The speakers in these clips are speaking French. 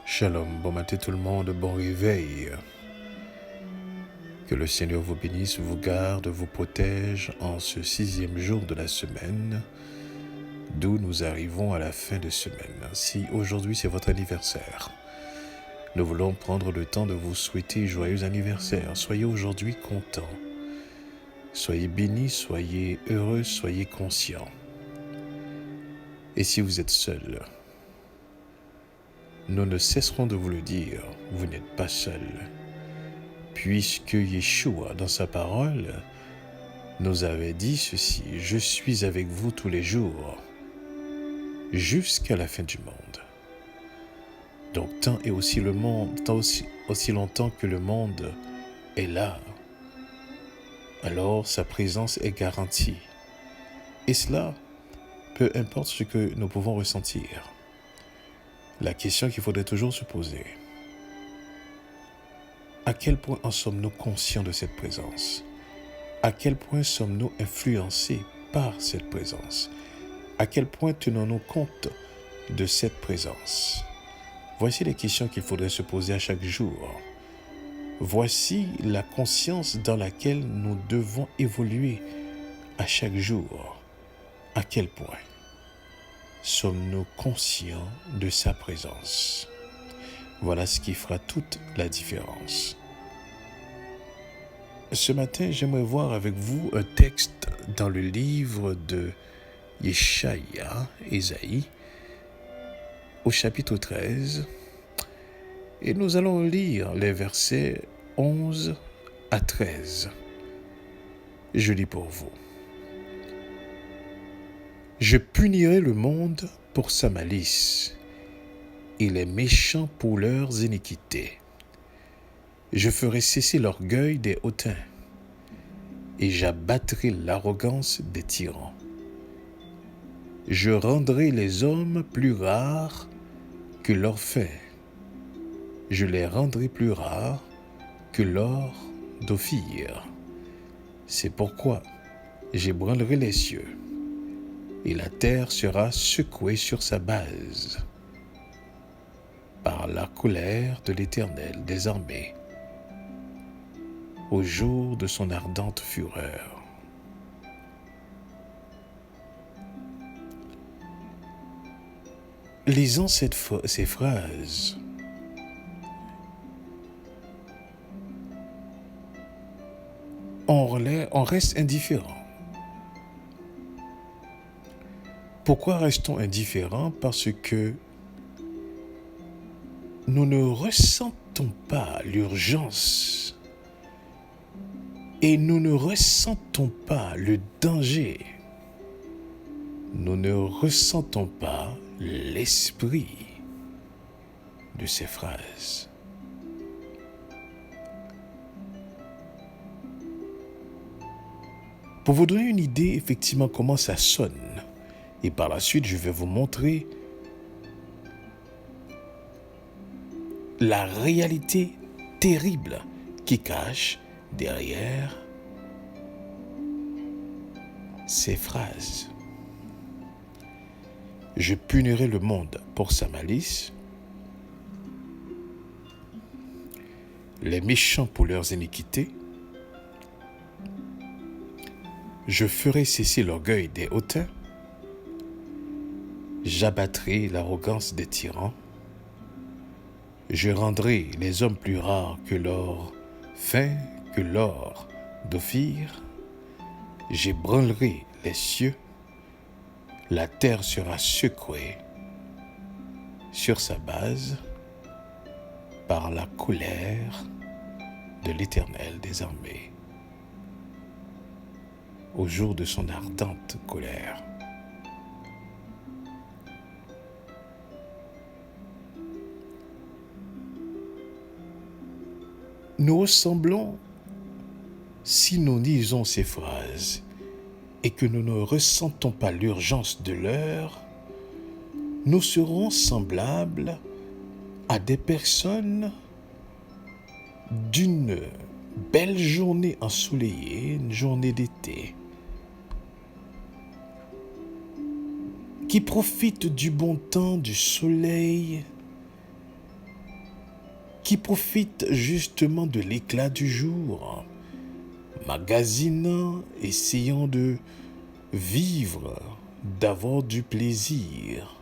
Shalom, bon matin tout le monde, bon réveil. Que le Seigneur vous bénisse, vous garde, vous protège en ce 6e jour de la semaine, d'où nous arrivons à la fin de semaine. Si aujourd'hui c'est votre anniversaire, nous voulons prendre le temps de vous souhaiter joyeux anniversaire. Soyez aujourd'hui contents, soyez bénis, soyez heureux, soyez conscients. Et si vous êtes seul, nous ne cesserons de vous le dire, vous n'êtes pas seul. Puisque Yeshua, dans sa parole, nous avait dit ceci: « Je suis avec vous tous les jours, jusqu'à la fin du monde. » Donc, tant et aussi le monde, aussi longtemps que le monde est là, alors sa présence est garantie. Et cela, peu importe ce que nous pouvons ressentir. La question qu'il faudrait toujours se poser: à quel point en sommes-nous conscients de cette présence? À quel point sommes-nous influencés par cette présence? À quel point tenons-nous compte de cette présence? Voici les questions qu'il faudrait se poser à chaque jour. Voici la conscience dans laquelle nous devons évoluer à chaque jour. À quel point sommes-nous conscients de sa présence? Voilà ce qui fera toute la différence. Ce matin, j'aimerais voir avec vous un texte dans le livre de Yeshaya, Ésaïe, au chapitre 13, et nous allons lire les versets 11 à 13. Je lis pour vous. Je punirai le monde pour sa malice et les méchants pour leurs iniquités. Je ferai cesser l'orgueil des hautains et j'abattrai l'arrogance des tyrans. Je rendrai les hommes plus rares que l'or fin. Je les rendrai plus rares que l'or d'Ophir. C'est pourquoi j'ébranlerai les cieux et la terre sera secouée sur sa base par la colère de l'Éternel des armées au jour de son ardente fureur. Lisons ces phrases. On reste indifférent. Pourquoi restons indifférents? Parce que nous ne ressentons pas l'urgence et nous ne ressentons pas le danger. Nous ne ressentons pas l'esprit de ces phrases. Pour vous donner une idée, effectivement, comment ça sonne, et par la suite, je vais vous montrer la réalité terrible qui cache derrière ces phrases. Je punirai le monde pour sa malice, les méchants pour leurs iniquités. Je ferai cesser l'orgueil des hautains. J'abattrai l'arrogance des tyrans. Je rendrai les hommes plus rares que l'or fin, que l'or d'Ophir. J'ébranlerai les cieux. La terre sera secouée sur sa base par la colère de l'Éternel des armées au jour de son ardente colère. Nous ressemblons, si nous lisons ces phrases et que nous ne ressentons pas l'urgence de l'heure, nous serons semblables à des personnes d'une belle journée ensoleillée, une journée d'été, qui profitent du bon temps, du soleil, qui profitent justement de l'éclat du jour, magasinant, essayant de vivre, d'avoir du plaisir,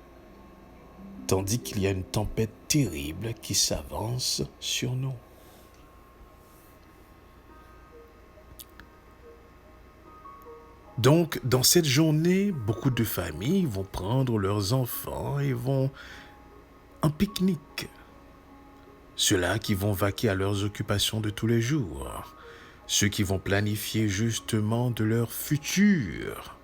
tandis qu'il y a une tempête terrible qui s'avance sur nous. Donc, dans cette journée, beaucoup de familles vont prendre leurs enfants et vont en pique-nique. Ceux-là qui vont vaquer à leurs occupations de tous les jours. Ceux qui vont planifier justement de leur futur.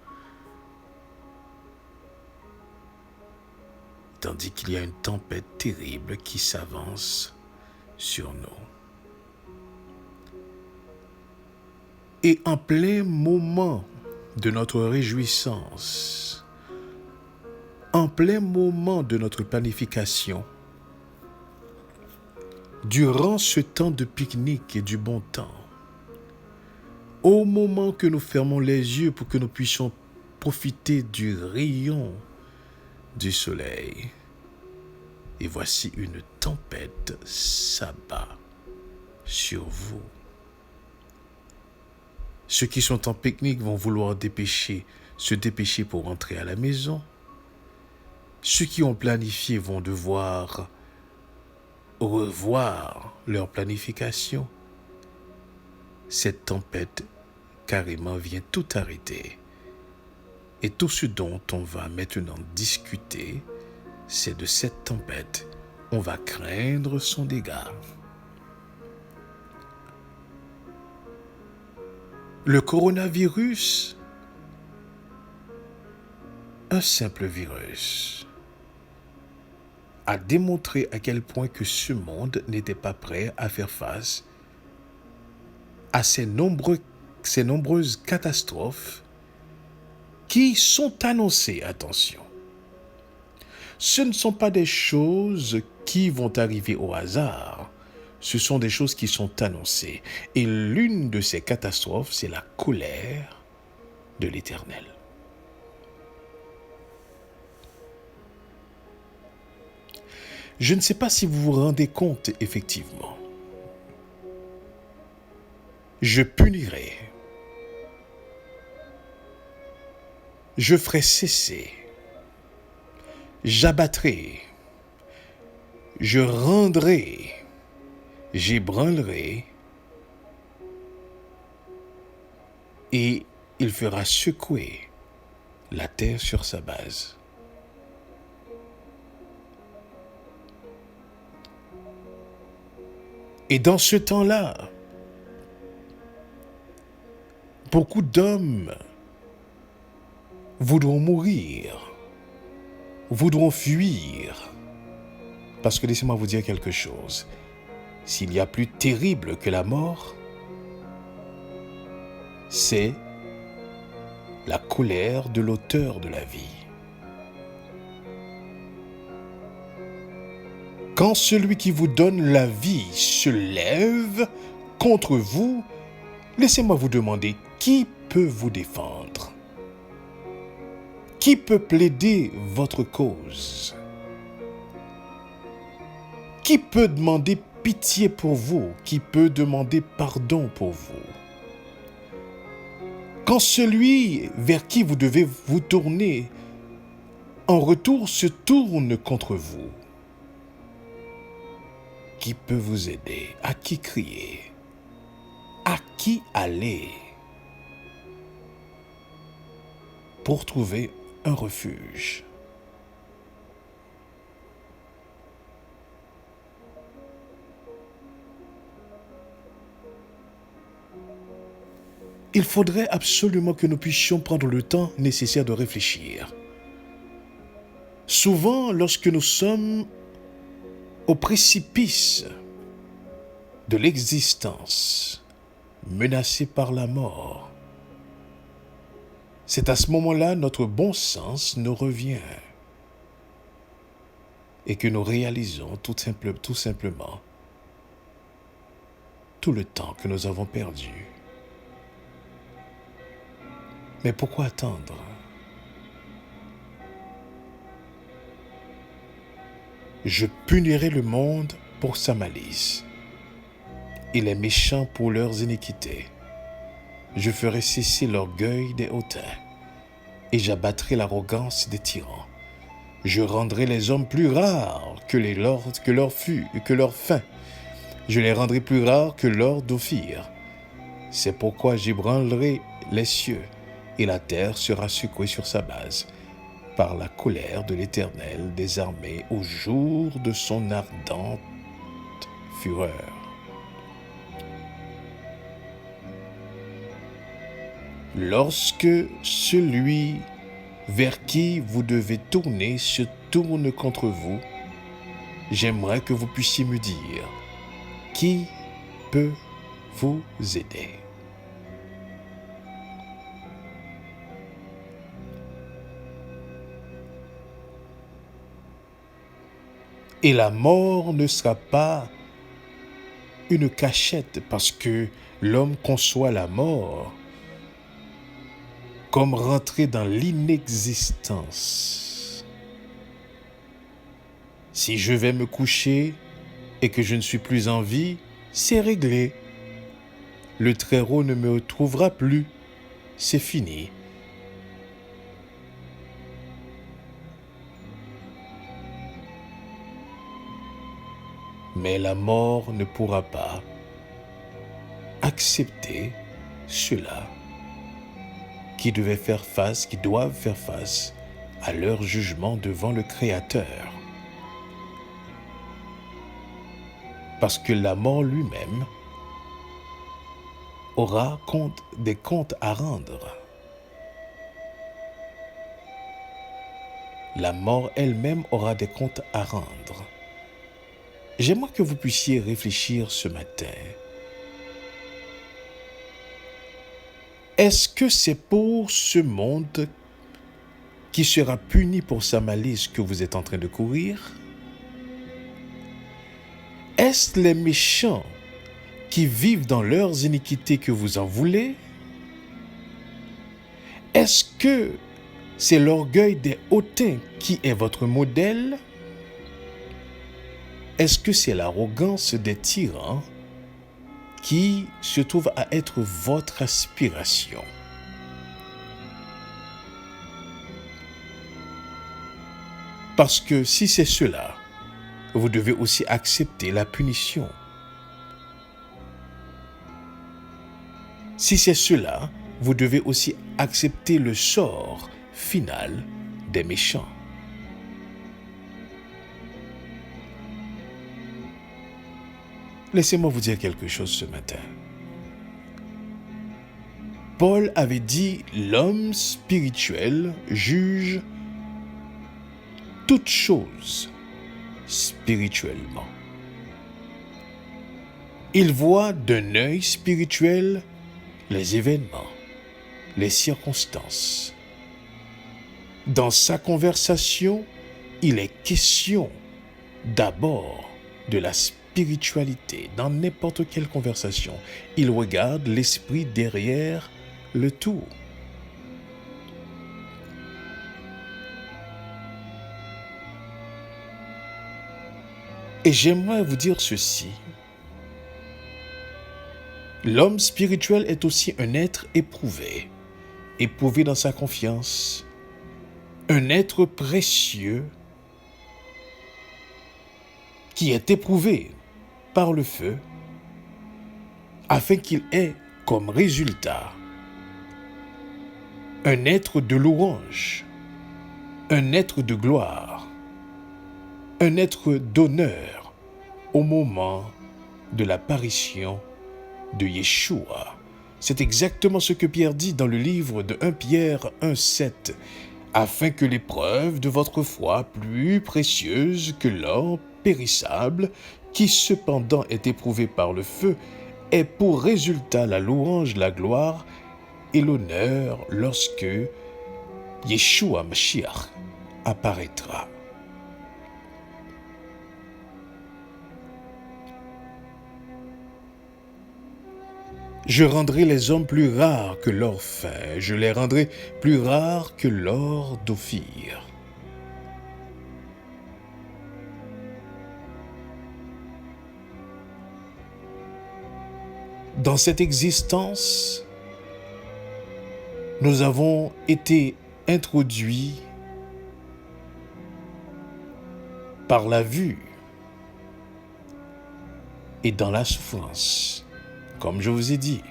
Tandis qu'il y a une tempête terrible qui s'avance sur nous. Et en plein moment de notre réjouissance, en plein moment de notre planification, durant ce temps de pique-nique et du bon temps, au moment que nous fermons les yeux pour que nous puissions profiter du rayon du soleil, et voici une tempête s'abat sur vous. Ceux qui sont en pique-nique vont vouloir se dépêcher pour rentrer à la maison. Ceux qui ont planifié vont devoir revoir leur planification. Cette tempête carrément vient tout arrêter. Et tout ce dont on va maintenant discuter, c'est de cette tempête. On va craindre son dégât. Le coronavirus, un simple virus, a démontré à quel point que ce monde n'était pas prêt à faire face à ces nombreuses catastrophes qui sont annoncées, attention. Ce ne sont pas des choses qui vont arriver au hasard. Ce sont des choses qui sont annoncées. Et l'une de ces catastrophes, c'est la colère de l'Éternel. Je ne sais pas si vous vous rendez compte, effectivement. Je punirai. Je ferai cesser. J'abattrai. Je rendrai. J'ébranlerai. Et il fera secouer la terre sur sa base. Et dans ce temps-là, beaucoup d'hommes voudront mourir, voudront fuir. Parce que laissez-moi vous dire quelque chose. S'il y a plus terrible que la mort, c'est la colère de l'auteur de la vie. Quand celui qui vous donne la vie se lève contre vous, laissez-moi vous demander, qui peut vous défendre? Qui peut plaider votre cause? Qui peut demander pitié pour vous? Qui peut demander pardon pour vous? Quand celui vers qui vous devez vous tourner, en retour se tourne contre vous, qui peut vous aider? À qui crier? À qui aller pour trouver un refuge? Il faudrait absolument que nous puissions prendre le temps nécessaire de réfléchir. Souvent, lorsque nous sommes au précipice de l'existence, menacés par la mort, c'est à ce moment-là notre bon sens nous revient et que nous réalisons tout simplement tout le temps que nous avons perdu. Mais pourquoi attendre? Je punirai le monde pour sa malice et les méchants pour leurs iniquités. Je ferai cesser l'orgueil des hautains et j'abattrai l'arrogance des tyrans. Je rendrai les hommes plus rares que leur faim. Je les rendrai plus rares que l'or d'Ophir. C'est pourquoi j'ébranlerai les cieux et la terre sera secouée sur sa base par la colère de l'Éternel des armées au jour de son ardente fureur. Lorsque celui vers qui vous devez tourner se tourne contre vous, j'aimerais que vous puissiez me dire, qui peut vous aider? Et la mort ne sera pas une cachette parce que l'homme conçoit la mort comme rentrer dans l'inexistence. Si je vais me coucher et que je ne suis plus en vie, c'est réglé. Le Très-Haut ne me trouvera plus. C'est fini. Mais la mort ne pourra pas accepter ceux-là qui doivent faire face à leur jugement devant le Créateur. Parce que la mort lui-même aura des comptes à rendre. La mort elle-même aura des comptes à rendre. J'aimerais que vous puissiez réfléchir ce matin. Est-ce que c'est pour ce monde qui sera puni pour sa malice que vous êtes en train de courir? Est-ce les méchants qui vivent dans leurs iniquités que vous en voulez? Est-ce que c'est l'orgueil des hautains qui est votre modèle? Est-ce que c'est l'arrogance des tyrans qui se trouve à être votre aspiration? Parce que si c'est cela, vous devez aussi accepter la punition. Si c'est cela, vous devez aussi accepter le sort final des méchants. Laissez-moi vous dire quelque chose ce matin. Paul avait dit, l'homme spirituel juge toutes choses spirituellement. Il voit d'un œil spirituel les événements, les circonstances. Dans sa conversation, il est question d'abord de la spiritualité. Dans n'importe quelle conversation, il regarde l'esprit derrière le tout. Et j'aimerais vous dire ceci. L'homme spirituel est aussi un être éprouvé dans sa confiance, un être précieux qui est éprouvé par le feu afin qu'il ait comme résultat un être de louange, un être de gloire, un être d'honneur au moment de l'apparition de Yeshua. C'est exactement ce que Pierre dit dans le livre de 1 Pierre 1,7. Afin que l'épreuve de votre foi, plus précieuse que l'or périssable, qui cependant est éprouvé par le feu, ait pour résultat la louange, la gloire et l'honneur lorsque Yeshua Mashiach apparaîtra. Je rendrai les hommes plus rares que l'or fin, je les rendrai plus rares que l'or d'Ophir. Dans cette existence, nous avons été introduits par la vue et dans la souffrance. Comme je vous ai dit,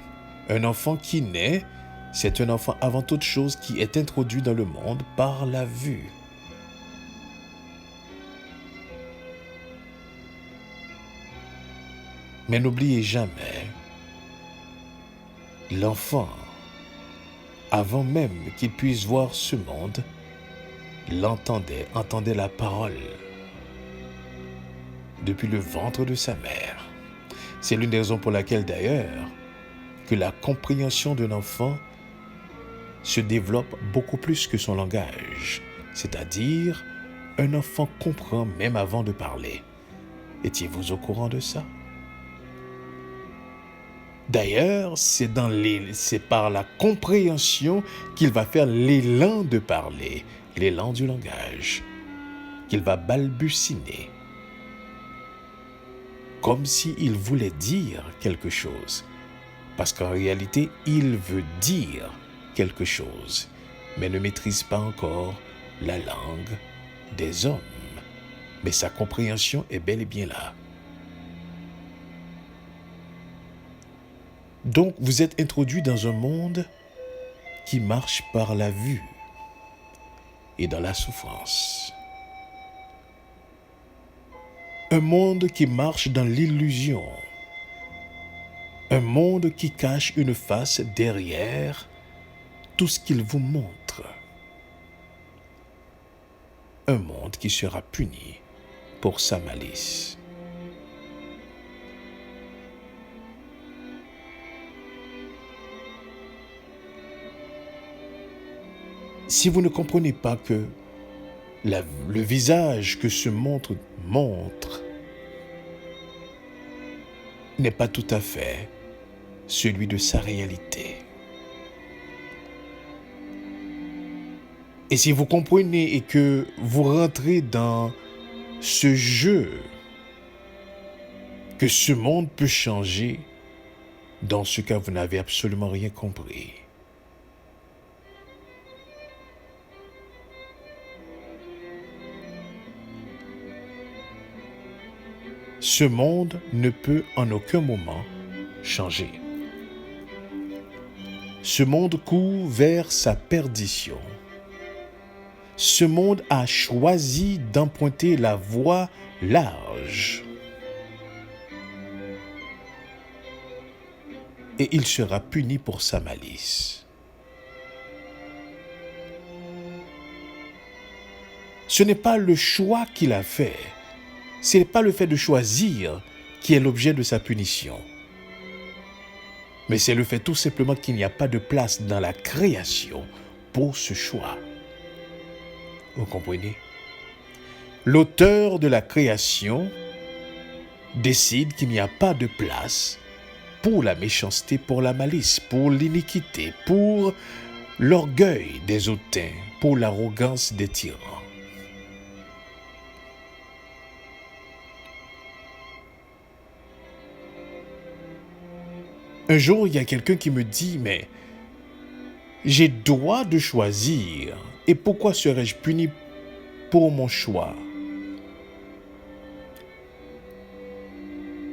un enfant qui naît, c'est un enfant avant toute chose qui est introduit dans le monde par la vue. Mais n'oubliez jamais, l'enfant, avant même qu'il puisse voir ce monde, entendait la parole depuis le ventre de sa mère. C'est l'une des raisons pour laquelle d'ailleurs que la compréhension d'un enfant se développe beaucoup plus que son langage. C'est-à-dire, un enfant comprend même avant de parler. Étiez-vous au courant de ça? D'ailleurs, c'est par la compréhension qu'il va faire l'élan de parler, l'élan du langage, qu'il va balbutiner, comme s'il voulait dire quelque chose. Parce qu'en réalité, il veut dire quelque chose, mais ne maîtrise pas encore la langue des hommes. Mais sa compréhension est bel et bien là. Donc, vous êtes introduit dans un monde qui marche par la vue et dans la souffrance. Un monde qui marche dans l'illusion. Un monde qui cache une face derrière tout ce qu'il vous montre. Un monde qui sera puni pour sa malice. Si vous ne comprenez pas que le visage que ce monde montre n'est pas tout à fait celui de sa réalité. Et si vous comprenez et que vous rentrez dans ce jeu, que ce monde peut changer, dans ce cas, vous n'avez absolument rien compris. Ce monde ne peut en aucun moment changer. Ce monde court vers sa perdition. Ce monde a choisi d'emprunter la voie large. Et il sera puni pour sa malice. Ce n'est pas le choix qu'il a fait. Ce n'est pas le fait de choisir qui est l'objet de sa punition. Mais c'est le fait tout simplement qu'il n'y a pas de place dans la création pour ce choix. Vous comprenez? L'auteur de la création décide qu'il n'y a pas de place pour la méchanceté, pour la malice, pour l'iniquité, pour l'orgueil des hautains, pour l'arrogance des tyrans. Un jour, il y a quelqu'un qui me dit, mais j'ai droit de choisir, et pourquoi serais-je puni pour mon choix?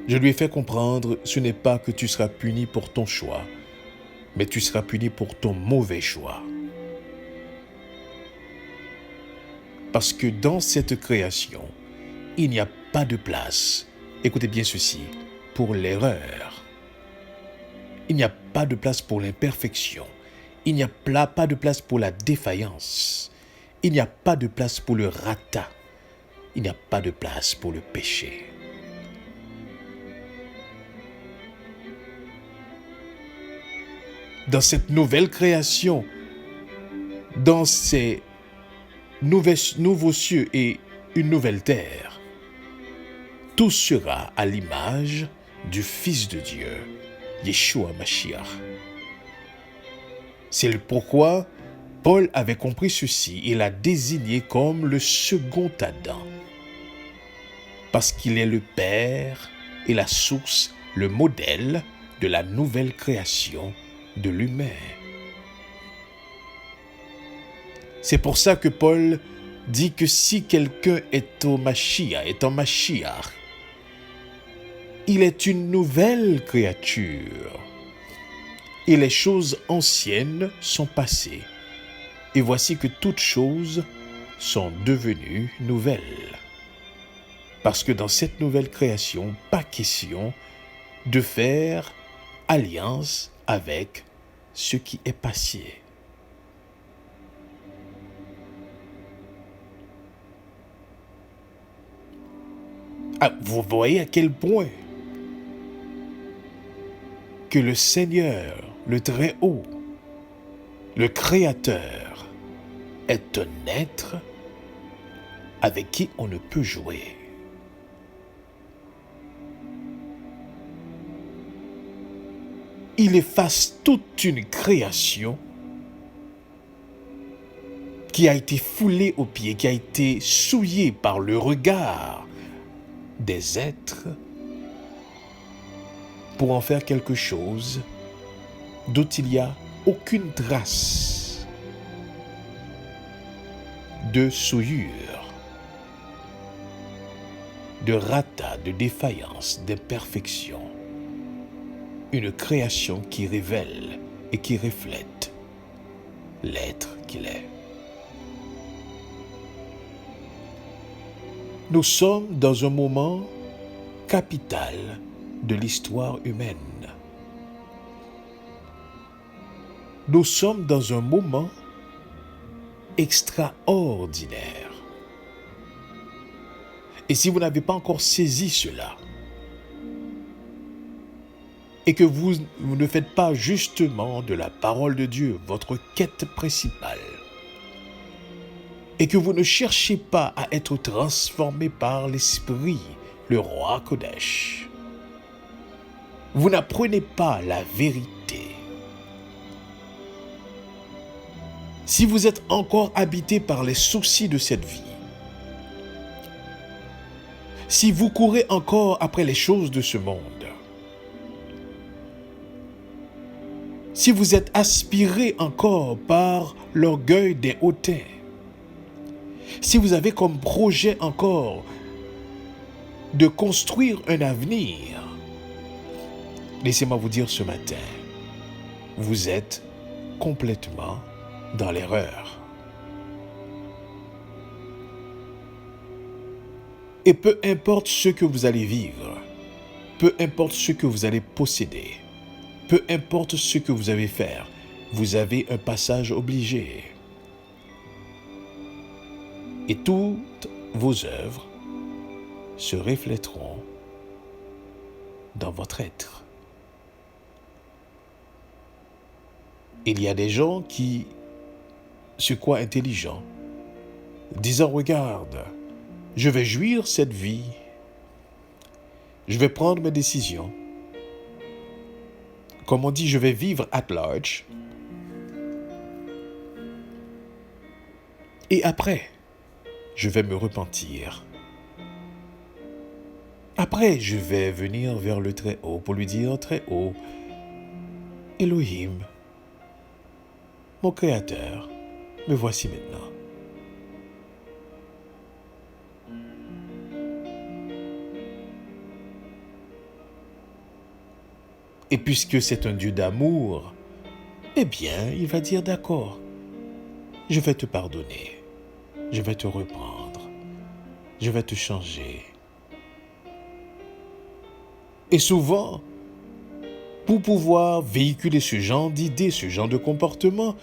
Je lui ai fait comprendre, ce n'est pas que tu seras puni pour ton choix, mais tu seras puni pour ton mauvais choix. Parce que dans cette création, il n'y a pas de place, écoutez bien ceci, pour l'erreur. Il n'y a pas de place pour l'imperfection. Il n'y a pas de place pour la défaillance. Il n'y a pas de place pour le rata. Il n'y a pas de place pour le péché. Dans cette nouvelle création, dans ces nouveaux cieux et une nouvelle terre, tout sera à l'image du Fils de Dieu, Yeshua Mashiach. C'est pourquoi Paul avait compris ceci et l'a désigné comme le second Adam. Parce qu'il est le Père et la source, le modèle de la nouvelle création de l'humain. C'est pour ça que Paul dit que si quelqu'un est en Mashiach, il est une nouvelle créature. Et les choses anciennes sont passées. Et voici que toutes choses sont devenues nouvelles. Parce que dans cette nouvelle création, pas question de faire alliance avec ce qui est passé. Ah, vous voyez à quel point que le Seigneur, le Très-Haut, le Créateur, est un être avec qui on ne peut jouer. Il efface toute une création qui a été foulée aux pieds, qui a été souillée par le regard des êtres pour en faire quelque chose dont il n'y a aucune trace de souillure, de rata, de défaillance, d'imperfection. Une création qui révèle et qui reflète l'être qu'il est. Nous sommes dans un moment capital de l'histoire humaine. Nous sommes dans un moment extraordinaire. Et si vous n'avez pas encore saisi cela, et que vous ne faites pas justement de la parole de Dieu votre quête principale, et que vous ne cherchez pas à être transformé par l'Esprit, le roi Kodesh, vous n'apprenez pas la vérité. Si vous êtes encore habité par les soucis de cette vie, si vous courez encore après les choses de ce monde, si vous êtes aspiré encore par l'orgueil des hautains, si vous avez comme projet encore de construire un avenir, laissez-moi vous dire ce matin, vous êtes complètement dans l'erreur. Et peu importe ce que vous allez vivre, peu importe ce que vous allez posséder, peu importe ce que vous allez faire, vous avez un passage obligé. Et toutes vos œuvres se reflèteront dans votre être. Il y a des gens qui se croient intelligents, disant, regarde, je vais jouir cette vie, je vais prendre mes décisions. Comme on dit, je vais vivre at large. Et après, je vais me repentir. Après, je vais venir vers le Très-Haut pour lui dire, Très-Haut, Elohim, mon Créateur, me voici maintenant. Et puisque c'est un Dieu d'amour, eh bien, il va dire, d'accord, je vais te pardonner, je vais te reprendre, je vais te changer. Et souvent, pour pouvoir véhiculer ce genre d'idées, ce genre de comportement,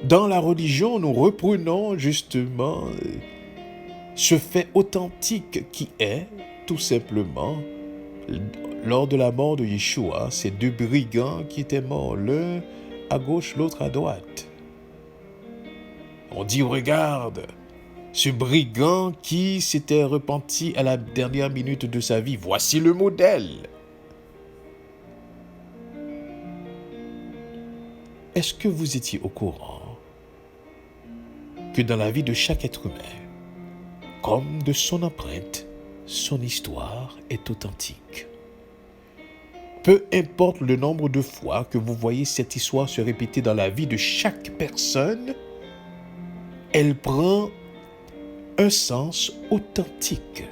dans la religion, nous reprenons justement ce fait authentique qui est tout simplement, lors de la mort de Yeshua, ces deux brigands qui étaient morts, l'un à gauche, l'autre à droite. On dit, regarde, ce brigand qui s'était repenti à la dernière minute de sa vie, voici le modèle. Est-ce que vous étiez au courant que dans la vie de chaque être humain, comme de son empreinte, son histoire est authentique? Peu importe le nombre de fois que vous voyez cette histoire se répéter dans la vie de chaque personne, elle prend un sens authentique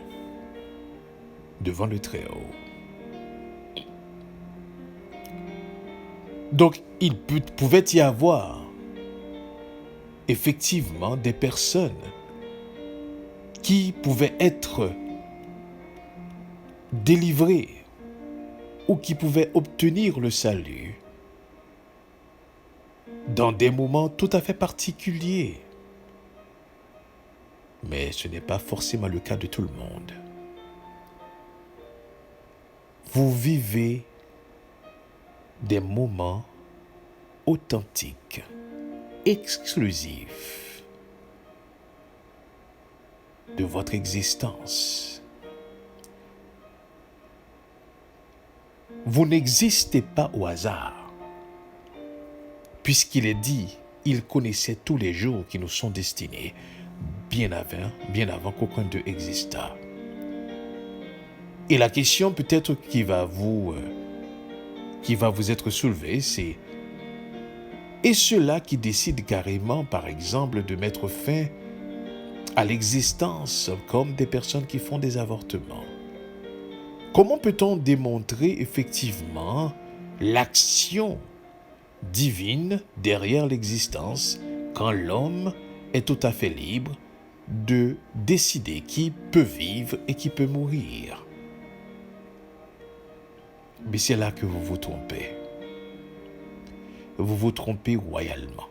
devant le Très-Haut. Donc, il pouvait y avoir effectivement des personnes qui pouvaient être délivrées ou qui pouvaient obtenir le salut dans des moments tout à fait particuliers. Mais ce n'est pas forcément le cas de tout le monde. Vous vivez des moments authentiques, exclusifs de votre existence. Vous n'existez pas au hasard, puisqu'il est dit, il connaissait tous les jours qui nous sont destinés, bien avant qu'aucun d'eux existât. Et la question peut-être qui va vous être soulevée, c'est: est-ce ceux-là qui décident carrément, par exemple, de mettre fin à l'existence comme des personnes qui font des avortements? Comment peut-on démontrer effectivement l'action divine derrière l'existence quand l'homme est tout à fait libre de décider qui peut vivre et qui peut mourir? Mais c'est là que vous vous trompez. Vous vous trompez royalement.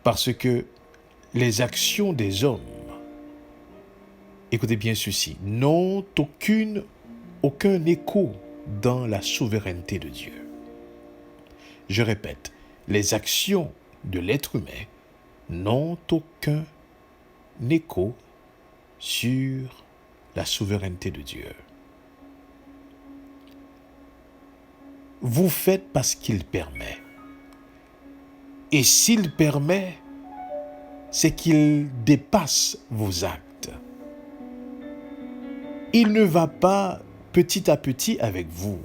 Parce que les actions des hommes, écoutez bien ceci, n'ont aucun écho dans la souveraineté de Dieu. Je répète, les actions de l'être humain n'ont aucun écho sur la souveraineté de Dieu. Vous faites parce qu'il permet. Et s'il permet, c'est qu'il dépasse vos actes. Il ne va pas petit à petit avec vous.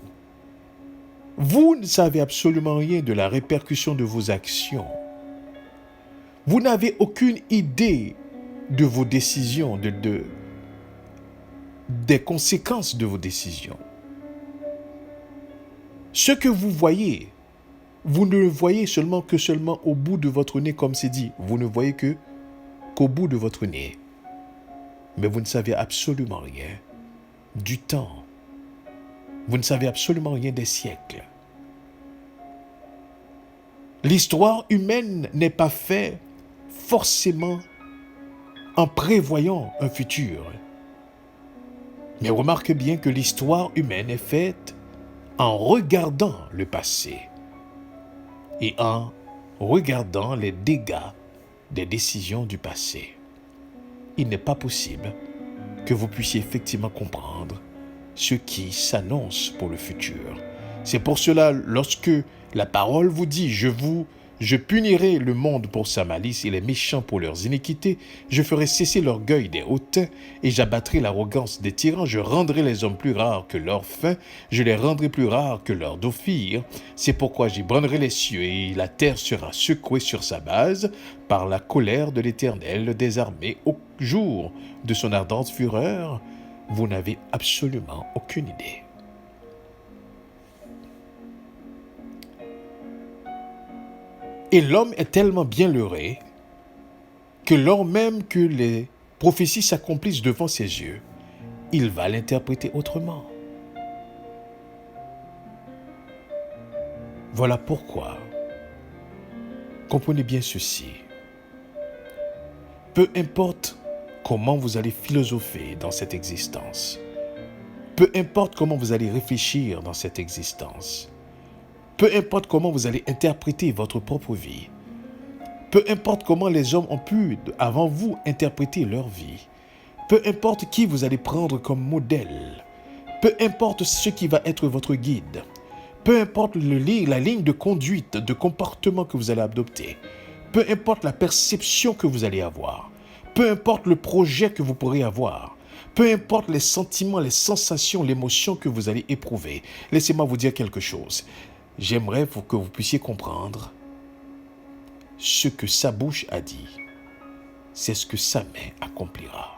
Vous ne savez absolument rien de la répercussion de vos actions. Vous n'avez aucune idée de vos décisions, des conséquences de vos décisions. Ce que vous voyez, vous ne le voyez seulement au bout de votre nez, comme c'est dit. Vous ne voyez qu'au bout de votre nez. Mais vous ne savez absolument rien du temps. Vous ne savez absolument rien des siècles. L'histoire humaine n'est pas faite forcément en prévoyant un futur. Mais remarquez bien que l'histoire humaine est faite en regardant le passé et en regardant les dégâts des décisions du passé. Il n'est pas possible que vous puissiez effectivement comprendre ce qui s'annonce pour le futur. C'est pour cela, lorsque la parole vous dit « Je punirai le monde pour sa malice et les méchants pour leurs iniquités. Je ferai cesser l'orgueil des hautains et j'abattrai l'arrogance des tyrans. Je rendrai les hommes plus rares que leurs faim. Je les rendrai plus rares que leurs dauphines. C'est pourquoi j'ébranlerai les cieux et la terre sera secouée sur sa base par la colère de l'Éternel des armées au jour de son ardente fureur. » Vous n'avez absolument aucune idée. Et l'homme est tellement bien leurré que lors même que les prophéties s'accomplissent devant ses yeux, il va l'interpréter autrement. Voilà pourquoi, comprenez bien ceci, peu importe comment vous allez philosopher dans cette existence, peu importe comment vous allez réfléchir dans cette existence, peu importe comment vous allez interpréter votre propre vie, peu importe comment les hommes ont pu, avant vous, interpréter leur vie, peu importe qui vous allez prendre comme modèle, peu importe ce qui va être votre guide, peu importe la ligne de conduite, de comportement que vous allez adopter, peu importe la perception que vous allez avoir, Peu importe le projet que vous pourrez avoir, peu importe les sentiments, les sensations, l'émotion que vous allez éprouver, laissez-moi vous dire quelque chose. J'aimerais que vous puissiez comprendre ce que sa bouche a dit, c'est ce que sa main accomplira.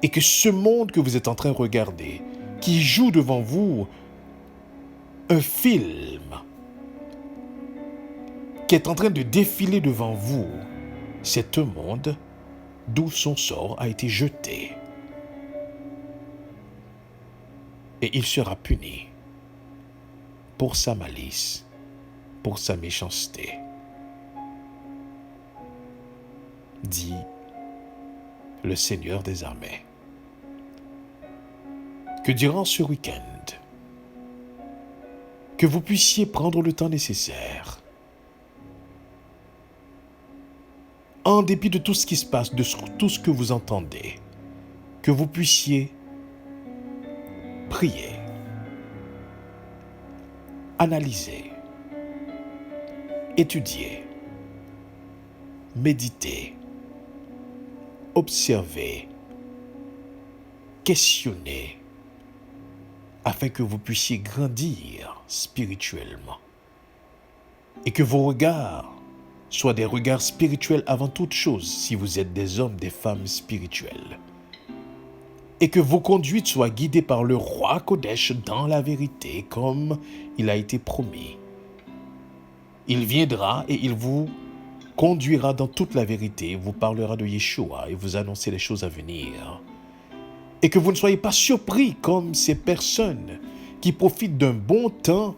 Et que ce monde que vous êtes en train de regarder, qui joue devant vous un film, qui est en train de défiler devant vous, c'est un monde d'où son sort a été jeté. Et il sera puni pour sa malice, pour sa méchanceté. Dit le Seigneur des armées. Que durant ce week-end, que vous puissiez prendre le temps nécessaire, en dépit de tout ce qui se passe, de tout ce que vous entendez, que vous puissiez prier, analyser, étudier, méditer, observer, questionner, afin que vous puissiez grandir spirituellement et que vos regards soient des regards spirituels avant toute chose si vous êtes des hommes, des femmes spirituels. Et que vos conduites soient guidées par le roi Kodesh dans la vérité comme il a été promis. Il viendra et il vous conduira dans toute la vérité, vous parlera de Yeshua et vous annoncer les choses à venir. Et que vous ne soyez pas surpris comme ces personnes qui profitent d'un bon temps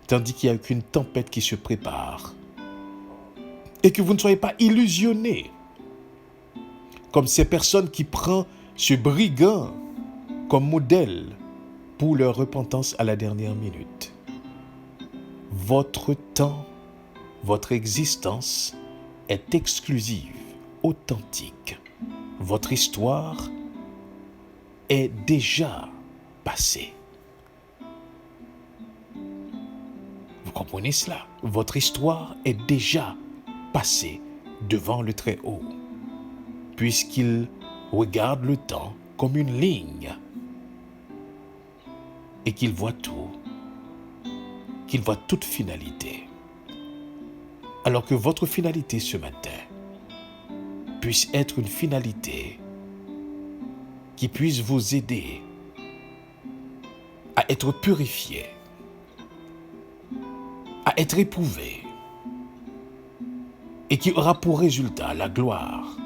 tandis qu'il n'y a qu'une tempête qui se prépare. Et que vous ne soyez pas illusionnés comme ces personnes qui prennent ce brigand comme modèle pour leur repentance à la dernière minute. Votre temps, votre existence est exclusive, authentique. Votre histoire est déjà passée. Vous comprenez cela? Votre histoire est déjà passée devant le Très-Haut, puisqu'il regarde le temps comme une ligne et qu'il voit tout, qu'il voit toute finalité. Alors que votre finalité ce matin puisse être une finalité qui puisse vous aider à être purifié, à être éprouvé, et qui aura pour résultat la gloire,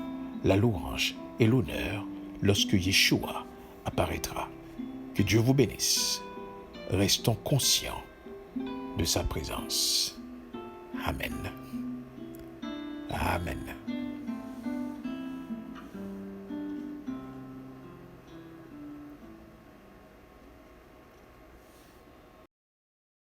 la louange et l'honneur lorsque Yeshua apparaîtra. Que Dieu vous bénisse. Restons conscients de sa présence. Amen. Amen.